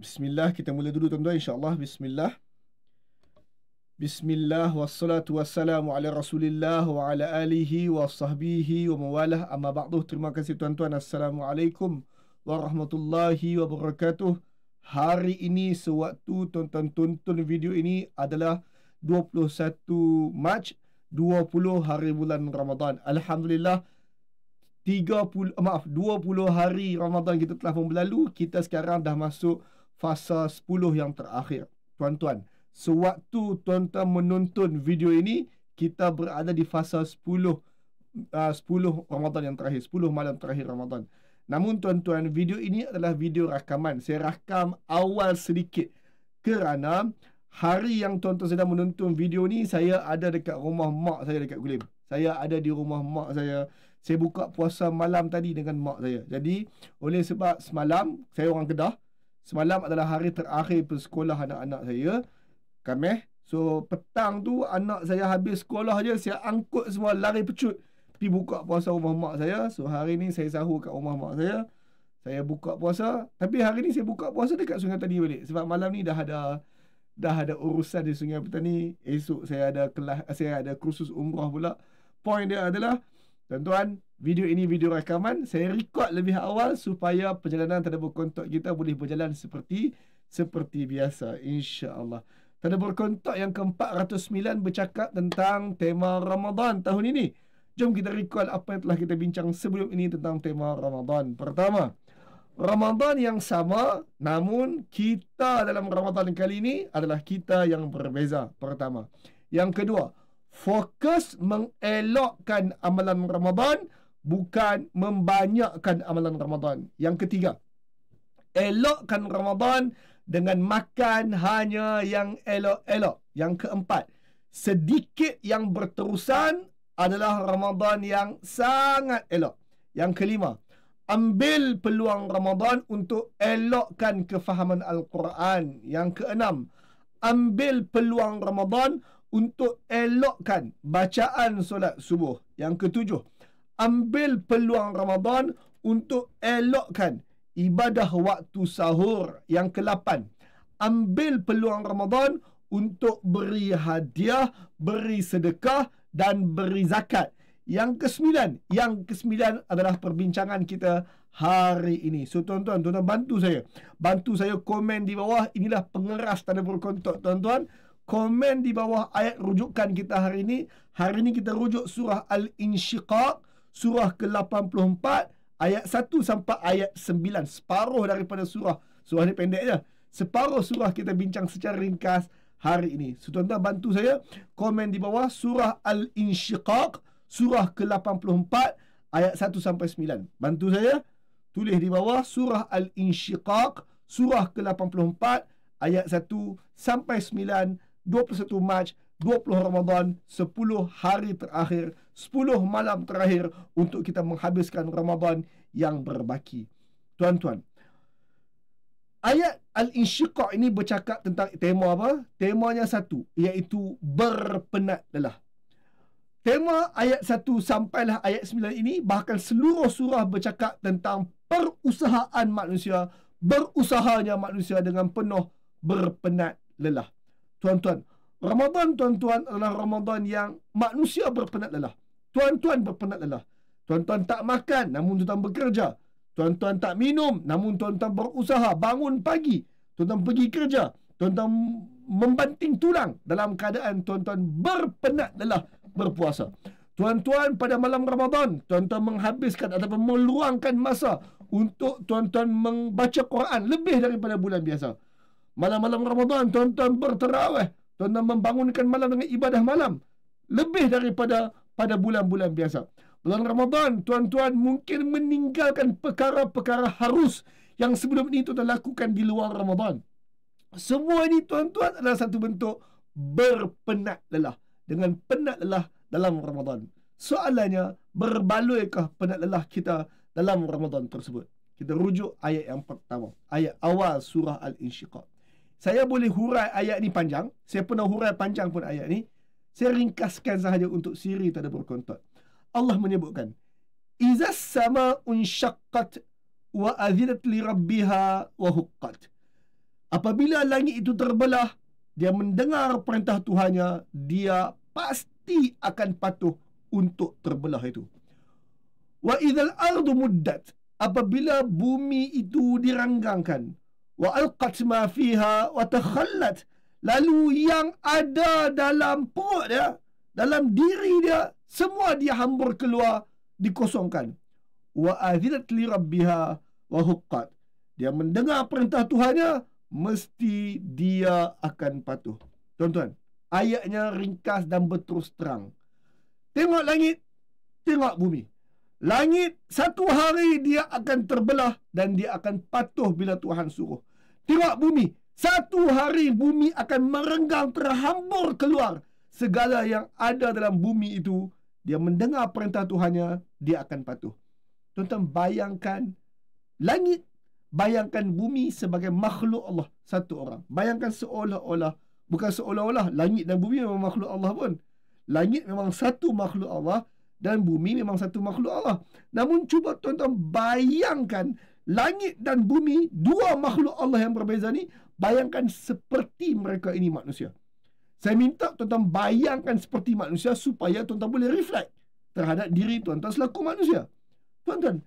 Bismillah, kita mula dulu tuan-tuan, insyaAllah. Bismillah. Bismillah, wassalatu wassalamu ala rasulillah wa ala alihi wa sahbihi wa mawalah, amma ba'duh. Terima kasih tuan-tuan. Assalamualaikum warahmatullahi wabarakatuh. Hari ini sewaktu tuan-tuan tonton video ini adalah 21 Mac 20 hari bulan Ramadan. Alhamdulillah, 20 hari Ramadan kita telah pun berlalu. Kita sekarang dah masuk fasa 10 yang terakhir. Tuan-tuan, sewaktu tuan-tuan menonton video ini, kita berada di fasa 10 Ramadan yang terakhir, 10 malam terakhir Ramadan. Namun tuan-tuan, video ini adalah video rakaman. Saya rakam awal sedikit kerana hari yang tuan-tuan sedang menonton video ni, saya ada dekat rumah mak saya dekat Gulim. Saya ada di rumah mak saya. Saya buka puasa malam tadi dengan mak saya. Jadi, oleh sebab semalam, saya orang Kedah, semalam adalah hari terakhir persekolah anak-anak saya, Khamis. So, petang tu anak saya habis sekolah je, saya angkut semua lari pecut pergi buka puasa rumah mak saya. So, hari ni saya sahur kat rumah mak saya. Saya buka puasa. Tapi hari ni saya buka puasa dekat Sungai Petani balik. Sebab malam ni dah ada urusan di Sungai Petani. Esok saya ada kursus umrah pula. Point dia adalah, tuan-tuan, video ini video rakaman. Saya record lebih awal supaya perjalanan Tadabbur Kontak kita boleh berjalan seperti biasa, insya-Allah. Tadabbur Kontak yang ke-409 bercakap tentang tema Ramadan tahun ini. Jom kita recall apa yang telah kita bincang sebelum ini tentang tema Ramadan. Pertama, Ramadan yang sama, namun kita dalam Ramadan kali ini adalah kita yang berbeza. Pertama. Yang kedua, fokus mengelakkan amalan Ramadan, bukan membanyakkan amalan Ramadan. Yang ketiga, elakkan Ramadan dengan makan hanya yang elok-elok. Yang keempat, sedikit yang berterusan adalah Ramadan yang sangat elok. Yang kelima, ambil peluang Ramadan untuk elokkan kefahaman Al-Quran. Yang keenam, ambil peluang Ramadan untuk elokkan bacaan solat subuh. Yang ketujuh, ambil peluang Ramadan untuk elokkan ibadah waktu sahur. Yang ke-8, ambil peluang Ramadan untuk beri hadiah, beri sedekah dan beri zakat. Yang ke-9 adalah perbincangan kita hari ini. So tuan-tuan bantu saya komen di bawah. Inilah pengeras Tadabbur Kontak, tuan-tuan. Komen di bawah ayat rujukan kita hari ini. Hari ini kita rujuk surah Al-Insyiqaq, surah ke-84, ayat 1 sampai ayat 9. Separuh daripada surah. Surah ni pendek je. Separuh surah kita bincang secara ringkas hari ini. So, tuan-tuan bantu saya komen di bawah surah Al-Insyiqaq, surah ke-84, ayat 1 sampai 9. Bantu saya tulis di bawah surah Al-Insyiqaq, surah ke-84, ayat 1 sampai 9, 21 Mac 20 Ramadan, 10 hari terakhir, 10 malam terakhir untuk kita menghabiskan Ramadan yang berbaki. Tuan-tuan, ayat Al-Insyiqaq ini bercakap tentang tema apa? Temanya satu, iaitu berpenat lelah. Tema ayat 1 sampailah ayat 9 ini, bahkan seluruh surah bercakap tentang perusahaan manusia, berusahanya manusia dengan penuh berpenat lelah. Tuan-tuan, Ramadan, tuan-tuan, adalah Ramadan yang manusia berpenat lelah. Tuan-tuan berpenat lelah. Tuan-tuan tak makan, namun tuan-tuan bekerja. Tuan-tuan tak minum, namun tuan-tuan berusaha. Bangun pagi, tuan-tuan pergi kerja. Tuan-tuan membanting tulang dalam keadaan tuan-tuan berpenat lelah berpuasa. Tuan-tuan pada malam Ramadan, tuan-tuan menghabiskan ataupun meluangkan masa untuk tuan-tuan membaca Quran lebih daripada bulan biasa. Malam-malam Ramadan, tuan-tuan berterawih. Tuan-tuan membangunkan malam dengan ibadah malam lebih daripada pada bulan-bulan biasa. Bulan Ramadan, tuan-tuan mungkin meninggalkan perkara-perkara harus yang sebelum ini tuan-tuan lakukan di luar Ramadan. Semua ini, tuan-tuan, adalah satu bentuk berpenat lelah. Dengan penat lelah dalam Ramadan. Soalannya, berbaloikah penat lelah kita dalam Ramadan tersebut? Kita rujuk ayat yang pertama, ayat awal surah Al-Insyiqaq. Saya boleh hurai ayat ni panjang. Saya pernah hurai panjang pun ayat ni. Saya ringkaskan sahaja untuk siri Tadabbur Kontak. Allah menyebutkan, Iza sama'un syaqqat wa adhinat li rabbiha wa huqqat. Apabila langit itu terbelah, dia mendengar perintah Tuhannya, dia pasti akan patuh untuk terbelah itu. Wa idzal ardu muddat, apabila bumi itu diranggangkan, wa alqat ma fiha wa takhallat, lalu yang ada dalam perut dia, dalam diri dia, semua dia hambur keluar, dikosongkan. Wa adzinat li rabbiha wa huqqat, dia mendengar perintah Tuhannya, mesti dia akan patuh. Tuan-tuan, ayatnya ringkas dan berterus terang. Tengok langit, tengok bumi. Langit satu hari dia akan terbelah dan dia akan patuh bila Tuhan suruh. Tengok bumi, satu hari bumi akan merenggang, terhambur keluar. Segala yang ada dalam bumi itu, dia mendengar perintah Tuhannya, dia akan patuh. Tuan-tuan, bayangkan langit, bayangkan bumi sebagai makhluk Allah, satu orang. Bayangkan seolah-olah, bukan seolah-olah, langit dan bumi memang makhluk Allah pun. Langit memang satu makhluk Allah dan bumi memang satu makhluk Allah. Namun cuba tuan-tuan bayangkan langit dan bumi, dua makhluk Allah yang berbeza ni, bayangkan seperti mereka ini manusia. Saya minta tuan-tuan bayangkan seperti manusia supaya tuan-tuan boleh reflect terhadap diri tuan-tuan selaku manusia. Tuan-tuan,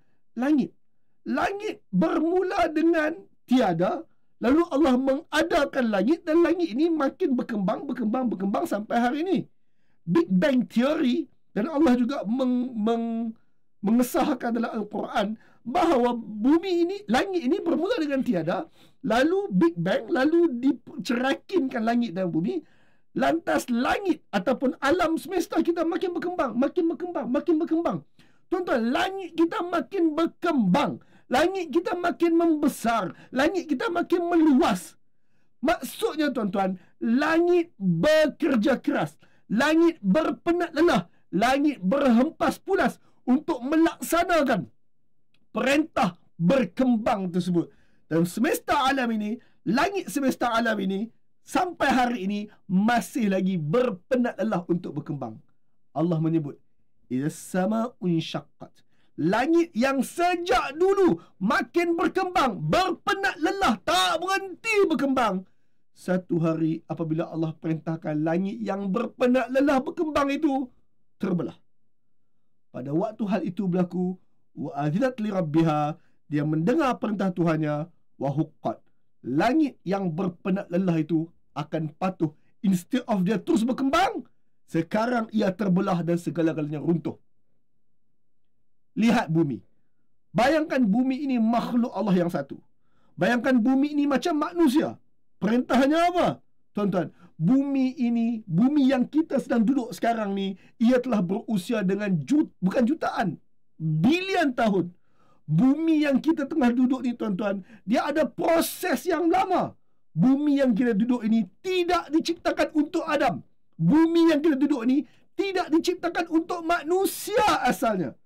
Langit bermula dengan tiada, lalu Allah mengadakan langit dan langit ini makin berkembang sampai hari ini. Big Bang Theory, dan Allah juga mengesahkan dalam Al-Quran bahawa bumi ini, langit ini bermula dengan tiada, lalu Big Bang, lalu dicerakinkan langit dan bumi, lantas langit ataupun alam semesta kita makin berkembang. Tuan-tuan, langit kita makin berkembang, langit kita makin membesar, langit kita makin meluas. Maksudnya tuan-tuan, langit bekerja keras, langit berpenat lelah, langit berhempas pulas untuk melaksanakan perintah berkembang tersebut. Dan semesta alam ini, langit semesta alam ini, sampai hari ini masih lagi berpenat lelah untuk berkembang. Allah menyebut, idza sama'un syaqqat, langit yang sejak dulu makin berkembang, berpenat lelah, tak berhenti berkembang, satu hari apabila Allah perintahkan langit yang berpenat lelah berkembang itu terbelah. Pada waktu hal itu berlaku, wa adzinat li rabbiha, dia mendengar perintah Tuhannya, wa huqqat, langit yang berpenat lelah itu akan patuh. Instead of dia terus berkembang, sekarang ia terbelah dan segala-galanya runtuh. Lihat bumi. Bayangkan bumi ini makhluk Allah yang satu. Bayangkan bumi ini macam manusia. Perintahnya apa? Tuan-tuan, bumi ini, bumi yang kita sedang duduk sekarang ni, ia telah berusia dengan bukan jutaan, bilion tahun. Bumi yang kita tengah duduk ni tuan-tuan, dia ada proses yang lama. Bumi yang kita duduk ini tidak diciptakan untuk Adam. Bumi yang kita duduk ni tidak diciptakan untuk manusia asalnya.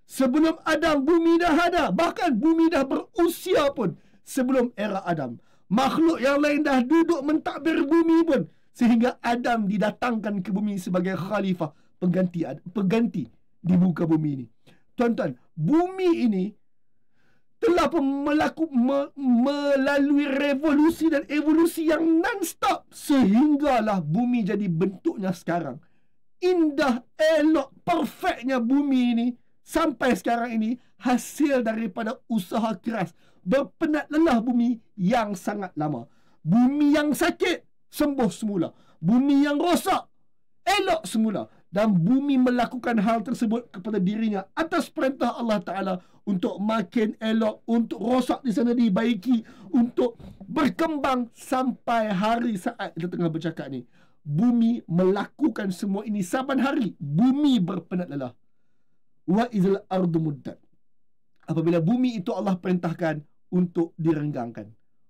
Sebelum Adam, bumi dah ada. Bahkan bumi dah berusia pun sebelum era Adam. Makhluk yang lain dah duduk mentadbir bumi pun, sehingga Adam didatangkan ke bumi sebagai khalifah, pengganti di muka bumi ini. Tuan-tuan, bumi ini telah melalui revolusi dan evolusi yang non-stop sehinggalah bumi jadi bentuknya sekarang. Indah, elok, perfectnya bumi ini sampai sekarang ini hasil daripada usaha keras, berpenat lelah bumi yang sangat lama. Bumi yang sakit sembuh semula, bumi yang rosak elok semula, dan bumi melakukan hal tersebut kepada dirinya atas perintah Allah Ta'ala untuk makin elok, untuk rosak di sana dibaiki, untuk berkembang sampai hari saat kita tengah bercakap ni. Bumi melakukan semua ini saban hari. Bumi berpenat lelah. Wa idzal ardu muddat, apabila bumi itu Allah perintahkan untuk direnggangkan.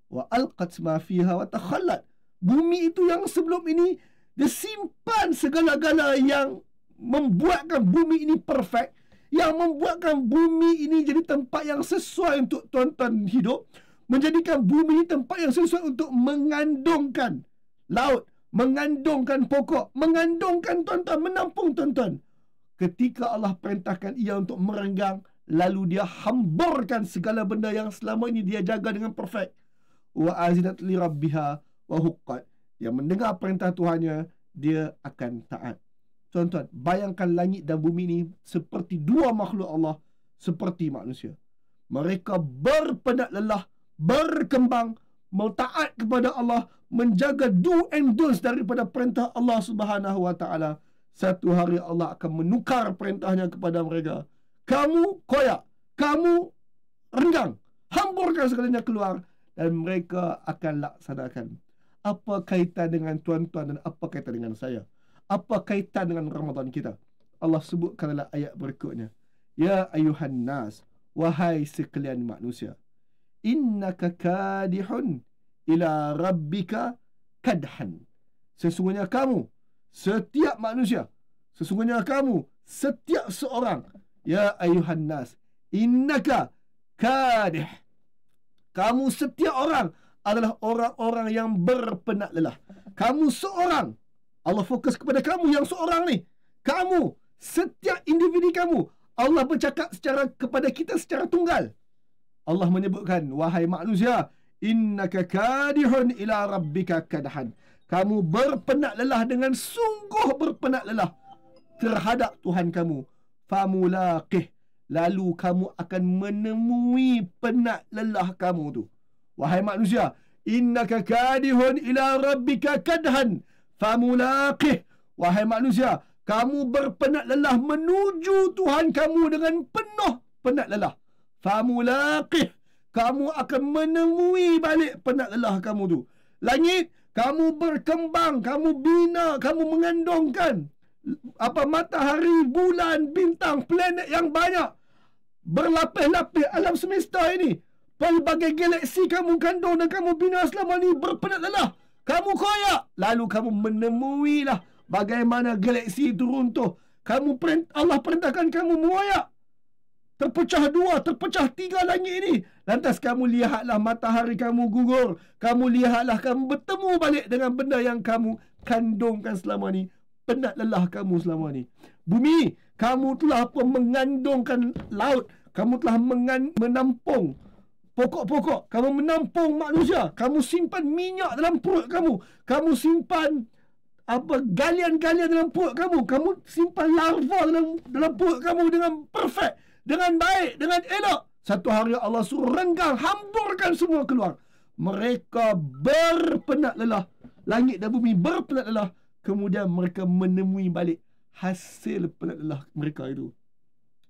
Wa alqat ma fiha wa takhallat, bumi itu yang sebelum ini dia simpan segala-gala yang membuatkan bumi ini perfect, yang membuatkan bumi ini jadi tempat yang sesuai untuk tuan-tuan hidup, menjadikan bumi ini tempat yang sesuai untuk mengandungkan laut, mengandungkan pokok, mengandungkan tuan-tuan, menampung tuan-tuan. Ketika Allah perintahkan ia untuk merenggang, lalu dia hamburkan segala benda yang selama ini dia jaga dengan perfect. wa azinat li rabbiha wa huqqat. Yang mendengar perintah Tuhannya, dia akan taat. Tuan-tuan, bayangkan langit dan bumi ini seperti dua makhluk Allah, seperti manusia. Mereka berpenat lelah, berkembang, mentaat kepada Allah, menjaga do and don'ts daripada perintah Allah Subhanahu wa taala. Satu hari Allah akan menukar perintahnya kepada mereka. Kamu koyak, kamu renggang, hamburkan segalanya keluar, dan mereka akan laksanakan. Apa kaitan dengan tuan-tuan dan apa kaitan dengan saya? Apa kaitan dengan Ramadan kita? Allah sebutkan dalam ayat berikutnya. Ya ayuhan nas, wahai sekalian manusia, innaka kadihun ila rabbika kadhan. Sesungguhnya kamu, setiap manusia, sesungguhnya kamu, setiap seorang, ya ayuhan nas, innaka kadih. Kamu setiap orang adalah orang-orang yang berpenat lelah. Kamu seorang. Allah fokus kepada kamu yang seorang ni. Kamu, setiap individu kamu. Allah bercakap kepada kita secara tunggal. Allah menyebutkan, wahai manusia, innaka kadihun ila rabbika kadhan. Kamu berpenat lelah dengan sungguh berpenat lelah terhadap Tuhan kamu. Famulaqih. Lalu kamu akan menemui penat lelah kamu tu. Wahai manusia, innaka kadihun ila rabbika kadhan famulaqih. Wahai manusia, kamu berpenat lelah menuju Tuhan kamu dengan penuh penat lelah. Famulaqih. Kamu akan menemui balik penat lelah kamu tu. Langit, kamu berkembang, kamu bina, kamu mengandungkan matahari, bulan, bintang, planet yang banyak. Berlapis-lapis alam semesta ini. Pelbagai galaksi kamu kandung dan kamu bina selama ni berpenat lelah. Kamu koyak. Lalu kamu menemuilah bagaimana galaksi itu runtuh. Allah perintahkan kamu mengoyak. Terpecah dua, terpecah tiga langit ini. Lantas kamu lihatlah matahari kamu gugur. Kamu lihatlah kamu bertemu balik dengan benda yang kamu kandungkan selama ni. Penat lelah kamu selama ni. Bumi, kamu telah mengandungkan laut. Kamu telah menampung pokok-pokok. Kamu menampung manusia. Kamu simpan minyak dalam perut kamu. Kamu simpan galian-galian dalam perut kamu. Kamu simpan larva dalam perut kamu dengan perfect, dengan baik, dengan elok. Satu hari Allah suruh renggang, hamburkan semua keluar. Mereka berpenat lelah. Langit dan bumi berpenat lelah. Kemudian mereka menemui balik hasil penat lelah mereka itu.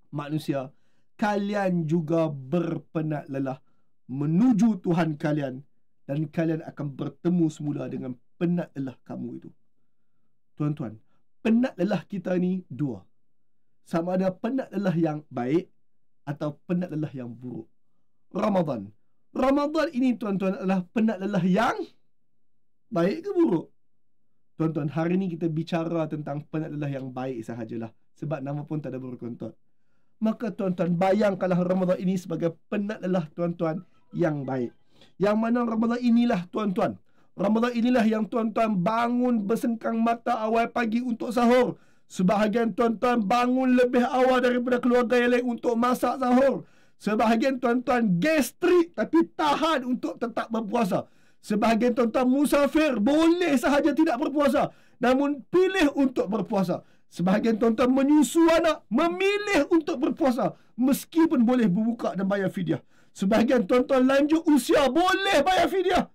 Manusia, kalian juga berpenat lelah menuju Tuhan kalian, dan kalian akan bertemu semula dengan penat lelah kamu itu. Tuan-tuan, penat lelah kita ni dua. Sama ada penat lelah yang baik atau penat lelah yang buruk. Ramadan ini, tuan-tuan, adalah penat lelah yang baik ke buruk? Tuan-tuan, hari ini kita bicara tentang penat lelah yang baik sahajalah. Sebab nama pun tak ada berkontot. Maka tuan-tuan, bayangkanlah Ramadan ini sebagai penat lelah tuan-tuan yang baik. Yang mana Ramadan inilah, tuan-tuan, Ramadan inilah yang tuan-tuan bangun bersengkang mata awal pagi untuk sahur. Sebahagian tuan-tuan bangun lebih awal daripada keluarga yang lain untuk masak sahur. Sebahagian tuan-tuan gastrik tapi tahan untuk tetap berpuasa. Sebahagian tuan-tuan musafir, boleh sahaja tidak berpuasa, namun pilih untuk berpuasa. Sebahagian tuan-tuan menyusu anak, memilih untuk berpuasa, meskipun boleh berbuka dan bayar fidyah. Sebahagian tuan-tuan lanjut usia, boleh bayar fidyah,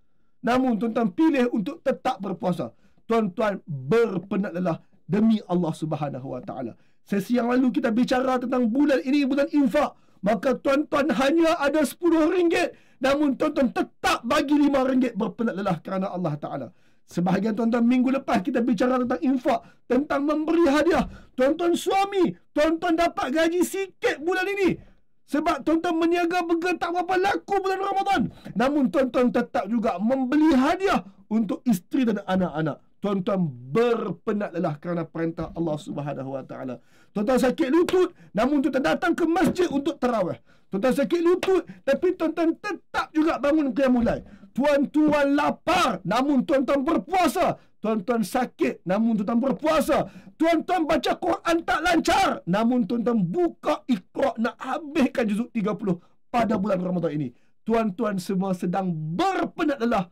namun tuan-tuan pilih untuk tetap berpuasa. Tuan-tuan berpenat lelah demi Allah Subhanahu wa taala. Sesi yang lalu kita bicara tentang bulan ini, bulan infak. Maka tuan-tuan hanya ada RM10, namun tuan-tuan tetap bagi RM5 berpenat lelah kerana Allah Ta'ala. Sebahagian tuan-tuan minggu lepas kita bicara tentang infak, tentang memberi hadiah. Tuan-tuan suami, tuan-tuan dapat gaji sikit bulan ini sebab tuan-tuan meniaga burger tak berapa laku bulan Ramadan. Namun tuan-tuan tetap juga membeli hadiah untuk isteri dan anak-anak. Tuan-tuan berpenat lelah kerana perintah Allah Subhanahu wa taala. Tuan-tuan sakit lutut, namun tuan-tuan datang ke masjid untuk tarawih. Tuan-tuan sakit lutut, tapi tuan-tuan tetap juga bangun qiyamul lail. Tuan-tuan lapar, namun tuan-tuan berpuasa. Tuan-tuan sakit, namun tuan-tuan berpuasa. Tuan-tuan baca Quran tak lancar, namun tuan-tuan buka Iqra nak habiskan juzuk 30 pada bulan Ramadan ini. tuan-tuan semua sedang berpenat lelah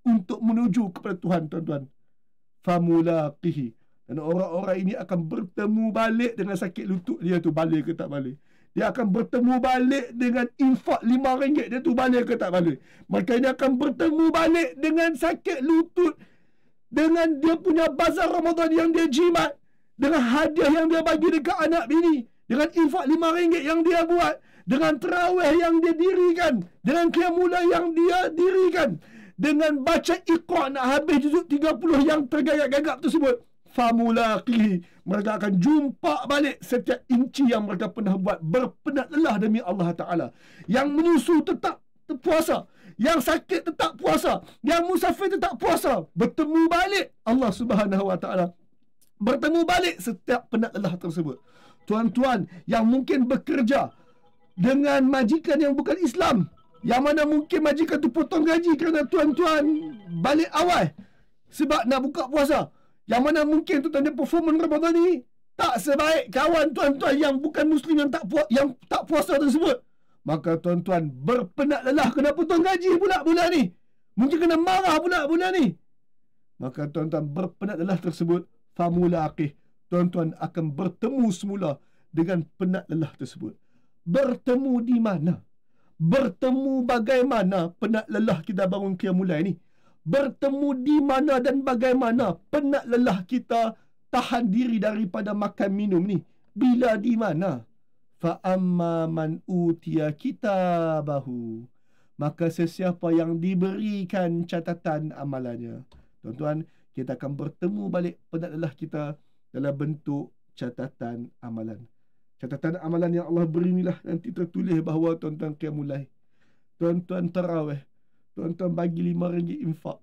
untuk menuju kepada Tuhan, tuan-tuan. Famulaqihi. Dan orang-orang ini akan bertemu balik dengan sakit lutut dia tu, balik ke tak balik. Dia akan bertemu balik dengan infak RM5 dia tu, balik ke tak balik. Maka dia akan bertemu balik dengan sakit lutut, dengan dia punya bazar Ramadan yang dia jimat, dengan hadiah yang dia bagi dekat anak bini, dengan infak RM5 yang dia buat, dengan terawih yang dia dirikan, dengan qiyamul yang dia dirikan, dengan baca Iqra nak habis juzuk 30 yang tergagap-gagap tersebut. Famulaqihi. Mereka akan jumpa balik setiap inci yang mereka pernah buat. Berpenat lelah demi Allah Ta'ala. Yang menyusu tetap puasa, yang sakit tetap puasa, yang musafir tetap puasa. Bertemu balik Allah Subhanahu Wa Ta'ala, bertemu balik setiap penat lelah tersebut. Tuan-tuan yang mungkin bekerja dengan majikan yang bukan Islam, yang mana mungkin majikan tu potong gaji kerana tuan-tuan balik awal sebab nak buka puasa, yang mana mungkin tuan-tuan dia performance Ramadan ni tak sebaik kawan tuan-tuan yang bukan Muslim yang tak puasa tersebut. Maka tuan-tuan berpenat lelah kena potong gaji pula bulan ni, mungkin kena marah pula bulan ni. Maka tuan-tuan berpenat lelah tersebut, famulaqih, tuan-tuan akan bertemu semula dengan penat lelah tersebut. Bertemu di mana? Bertemu bagaimana penat lelah kita bangun qiyamul lail ni? Bertemu di mana dan bagaimana penat lelah kita tahan diri daripada makan minum ni? Bila di mana? Fa amma man utiya kitabahu. Maka sesiapa yang diberikan catatan amalannya. Tuan-tuan, kita akan bertemu balik penat lelah kita dalam bentuk catatan amalan. Catatan amalan yang Allah beri inilah nanti tertulis bahawa tuan-tuan qiyamul lail, tuan-tuan tarawih, tuan-tuan bagi RM5 infak,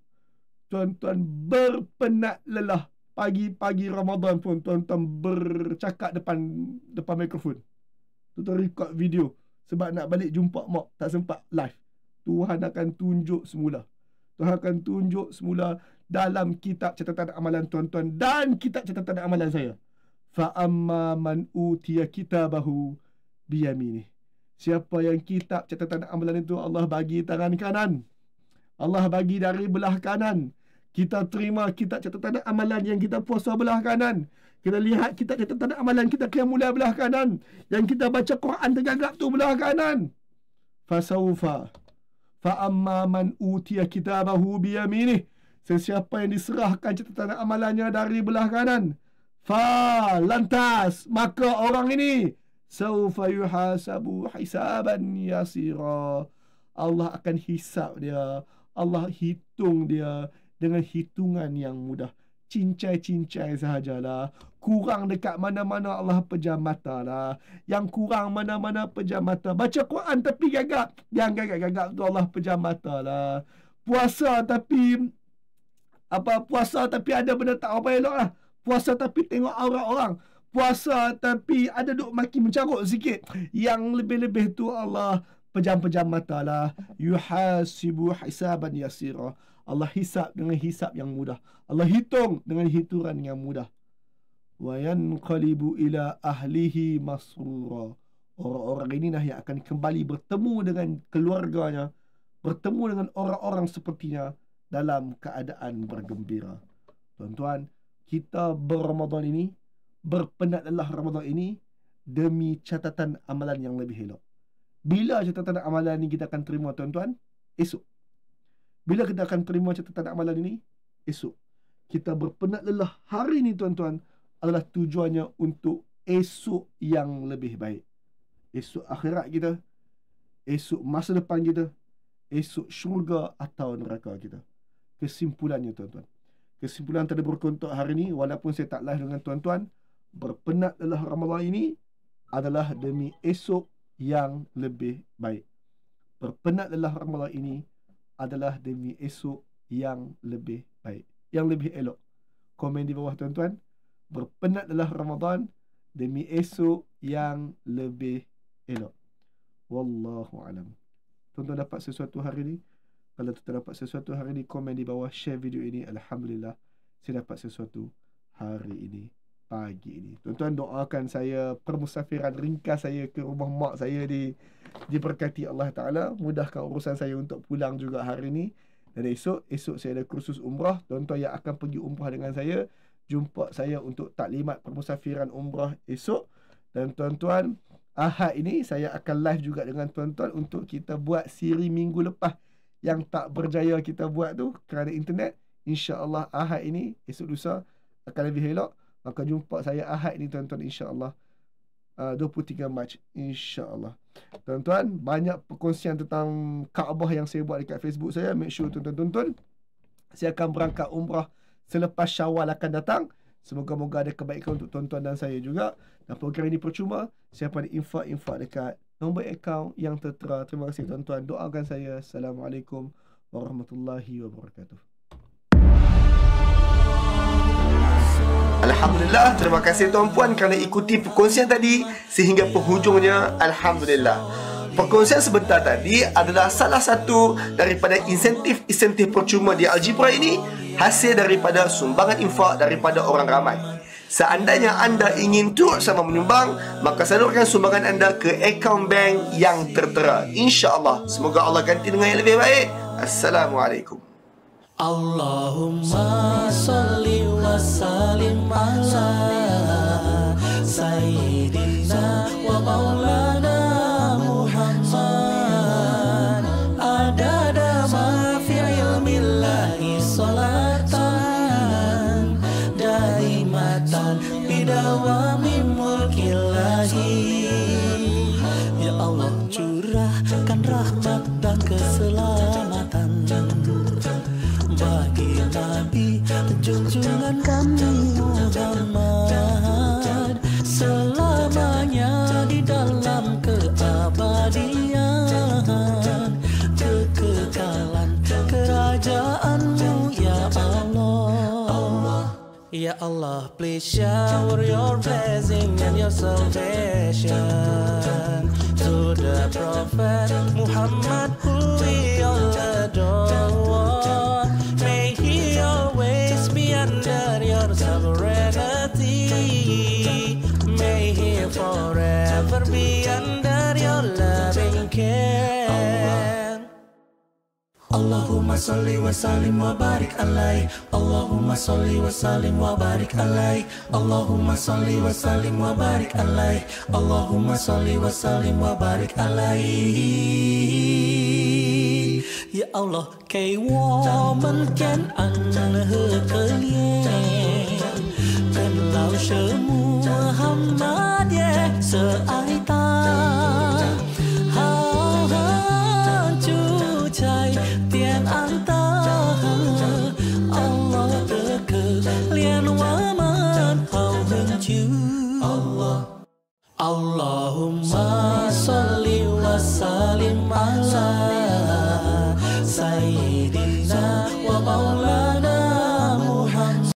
tuan-tuan berpenat lelah pagi-pagi Ramadan pun tuan-tuan bercakap depan mikrofon, tuan-tuan record video sebab nak balik jumpa mak, tak sempat live. Tuhan akan tunjuk semula. Tuhan akan tunjuk semula dalam kitab catatan amalan tuan-tuan dan kitab catatan amalan saya. Fa amma man utiya kitabahu biyaminih. Siapa yang kitab catatan amalan itu Allah bagi tangan kanan, Allah bagi dari belah kanan, kita terima kitab catatan amalan yang kita puasa belah kanan, kita lihat kitab catatan amalan kita qiyamul lail belah kanan, yang kita baca Quran tergagap tu belah kanan. Fasaufa fa amma man utiya kitabahu biyaminih. Sesiapa yang diserahkan catatan amalannya dari belah kanan, lantas maka orang ini saufa yuhasabu hisaban yasira. Allah akan hisab dia, Allah hitung dia dengan hitungan yang mudah. Cincai-cincai sahajalah. Kurang dekat mana-mana Allah pejam mata lah. Yang kurang mana-mana pejam mata. Baca Quran tapi gagap, yang gagap-gagap tu Allah pejam mata lah. Puasa tapi ada benda tak apa elok lah. Puasa tapi tengok aurat orang. Puasa tapi ada duk maki mencarut sikit. Yang lebih-lebih tu Allah pejam-pejam mata lah. Yuhasibu hisaban yasira. Allah hisab dengan hisab yang mudah. Allah hitung dengan hitungan yang mudah. Wa yanqalibu ila ahlihi masrura. Orang-orang inilah yang akan kembali bertemu dengan keluarganya, bertemu dengan orang-orang sepertinya dalam keadaan bergembira. Tuan-tuan, kita berRamadan ini, berpenat lelah Ramadan ini demi catatan amalan yang lebih elok. Bila catatan amalan ini kita akan terima, tuan-tuan? Esok. Bila kita akan terima catatan amalan ini? Esok. Kita berpenat lelah hari ini, tuan-tuan, adalah tujuannya untuk esok yang lebih baik. Esok akhirat kita, esok masa depan kita, esok syurga atau neraka kita. Kesimpulannya, tuan-tuan, kesimpulan tadabur untuk hari ini, walaupun saya tak live dengan tuan-tuan, berpenat lelah Ramadan ini adalah demi esok yang lebih baik. Berpenat lelah Ramadan ini adalah demi esok yang lebih baik, yang lebih elok. Komen di bawah, tuan-tuan. Berpenat lelah Ramadan demi esok yang lebih elok. Wallahu alam. Tuan-tuan dapat sesuatu hari ini? Kalau tuan dapat sesuatu hari ini, komen di bawah, share video ini. Alhamdulillah, saya dapat sesuatu hari ini. pagi ni. Tuan-tuan doakan saya permusafiran ringkas saya ke rumah mak saya diberkati Allah Ta'ala. Mudahkan urusan saya untuk pulang juga hari ni. Dan esok saya ada kursus umrah. Tuan-tuan yang akan pergi umrah dengan saya, jumpa saya untuk taklimat permusafiran umrah esok. Dan tuan-tuan, Ahad ini saya akan live juga dengan tuan-tuan untuk kita buat siri minggu lepas yang tak berjaya kita buat tu kerana internet. InsyaAllah Ahad ini, esok lusa akan lebih elok. Maka jumpa saya Ahad ni tuan-tuan, insyaAllah 23 Mac, insyaAllah. Tuan-tuan, banyak perkongsian tentang Kaabah yang saya buat dekat Facebook saya. Make sure tuan-tuan tonton. Saya akan berangkat umrah selepas Syawal akan datang. Semoga-moga ada kebaikan untuk tuan-tuan dan saya juga. Dan program ini percuma. Siapa ada infak dekat nombor akaun yang tertera. Terima kasih tuan-tuan. Doakan saya. Assalamualaikum warahmatullahi wabarakatuh. Alhamdulillah, terima kasih tuan-puan kerana ikuti perkongsian tadi sehingga penghujungnya. Alhamdulillah. Perkongsian sebentar tadi adalah salah satu daripada insentif percuma di Algebra ini, hasil daripada sumbangan infak daripada orang ramai. Seandainya anda ingin turut sama menyumbang, maka salurkan sumbangan anda ke akaun bank yang tertera. InsyaAllah, semoga Allah ganti dengan yang lebih baik. Assalamualaikum. Allahumma salli wa sallim ala Sayyidina wa maulana Muhammad. Adada ma fi ilmillahi salatan daimatan bidawami mulkillahi. Ya Allah, curahkan rahmat dan keselamatan bagi Nabi junjungan kami Muhammad, selamanya di dalam keabadian, kekekalan kerajaanmu ya Allah. Ya Allah, please shower your blessing and your salvation to the Prophet Muhammad, who we all adore. May he always be under your sovereignty. May he forever be under your loving care. Allahumma salli wa sallim wa barik alaih. Allahumma salli wa sallim wa barik alaih. Allahumma salli wa sallim wa barik alaih. Allahumma salli wa sallim wa barik alaih. Ya Allah, 给我们坚安和可怜，跟老舍穆罕默德是爱他，好汉就在点安的Allah的可怜我们好很久。Allahumma salli wa sallim ala Sayyidina wa maulana